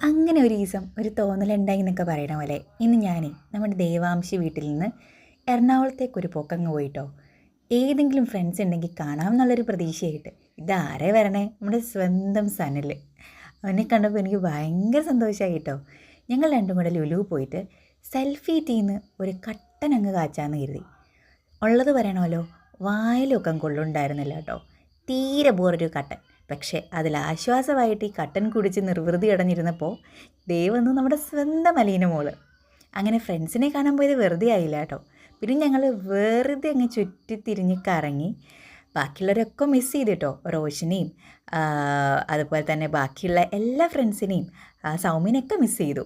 അങ്ങനെ ഒരു ദിവസം ഒരു തോന്നലുണ്ടായി എന്നൊക്കെ പറയണ പോലെ ഇന്ന് ഞാൻ നമ്മുടെ ദേവാംശി വീട്ടിൽ നിന്ന് എറണാകുളത്തേക്കൊരു പോക്കങ്ങ് പോയിട്ടോ. ഏതെങ്കിലും ഫ്രണ്ട്സ് ഉണ്ടെങ്കിൽ കാണാമെന്നുള്ളൊരു പ്രതീക്ഷയായിട്ട്. ഇതാരെ വരണേ, നമ്മുടെ സ്വന്തം സനൽ. അവനെ കണ്ടപ്പോൾ എനിക്ക് ഭയങ്കര സന്തോഷമായി കേട്ടോ. ഞങ്ങൾ രണ്ടും കൂടെ ലുലു പോയിട്ട് സെൽഫി ടീന്ന് ഒരു കട്ടൻ അങ്ങ് കാച്ചാന്ന് കരുതി. ഉള്ളത് പറയണമല്ലോ, വായിലൊക്കെ കൊള്ളുണ്ടായിരുന്നില്ല കേട്ടോ. തീരെ ബോറൊരു കട്ടൻ. പക്ഷേ അതിലാശ്വാസമായിട്ട് ഈ കട്ടൻ കുടിച്ച് നിർവൃതി അടഞ്ഞിരുന്നപ്പോൾ വന്നു നമ്മുടെ സ്വന്തം അലീന മോള്. അങ്ങനെ ഫ്രണ്ട്സിനെ കാണാൻ പോയത് വെറുതെ ആയില്ല കേട്ടോ. പിന്നെ ഞങ്ങൾ വെറുതെ അങ്ങ് ചുറ്റിത്തിരിഞ്ഞ് കറങ്ങി. ബാക്കിയുള്ളവരൊക്കെ മിസ് ചെയ്തിട്ടോ. റോഷിനെയും അതുപോലെ തന്നെ ബാക്കിയുള്ള എല്ലാ ഫ്രണ്ട്സിനെയും സൗമ്യനെയൊക്കെ മിസ് ചെയ്തു.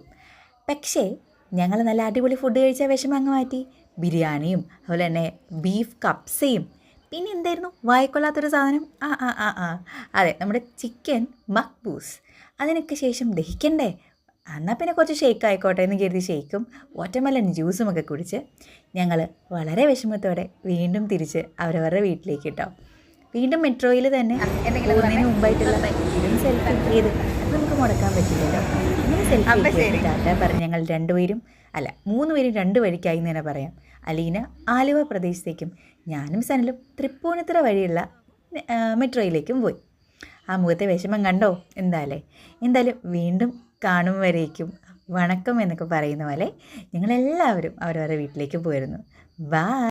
പക്ഷേ ഞങ്ങൾ നല്ല അടിപൊളി ഫുഡ് കഴിച്ച വിഷമം അങ്ങ് മാറ്റി. ബിരിയാണിയും അതുപോലെ തന്നെ ബീഫ് കപ്സയും പിന്നെ എന്തായിരുന്നു വായിക്കൊള്ളാത്തൊരു സാധനം, അതെ, നമ്മുടെ ചിക്കൻ മക്ബൂസ്. അതിനൊക്കെ ശേഷം ദഹിക്കണ്ടേ, എന്നാൽ പിന്നെ കുറച്ച് ഷേക്ക് ആയിക്കോട്ടെ എന്ന് കരുതി ഷേക്കും വാട്ടർമെലൺ ജ്യൂസും ഒക്കെ കുടിച്ച് ഞങ്ങൾ വളരെ വിഷമത്തോടെ വീണ്ടും തിരിച്ച് അവരവരുടെ വീട്ടിലേക്ക് കേട്ടോ. വീണ്ടും മെട്രോയിൽ തന്നെ പോകുന്നതിന് മുമ്പായിട്ടുള്ള സെൽഫി ചെയ്ത് നമുക്ക് മുടക്കാൻ പറ്റില്ലല്ലോ. അങ്ങനെ സെൽഫി ടാറ്റ പറഞ്ഞ് ഞങ്ങൾ മൂന്ന് പേരും രണ്ട് വഴിക്കായി എന്ന് തന്നെ പറയാം. അലീന ആലുവ പ്രദേശത്തേക്കും ഞാനും സനലും തൃപ്പൂണിത്തുറ വഴിയുള്ള മെട്രോയിലേക്കും പോയി. ആ മുഖത്തെ വിഷമം കണ്ടോ? എന്തായാലും വീണ്ടും കാണും വരേക്കും വണക്കം എന്നൊക്കെ പറയുന്ന പോലെ ഞങ്ങളെല്ലാവരും അവരവരുടെ വീട്ടിലേക്ക് പോയിരുന്നു. ബൈ.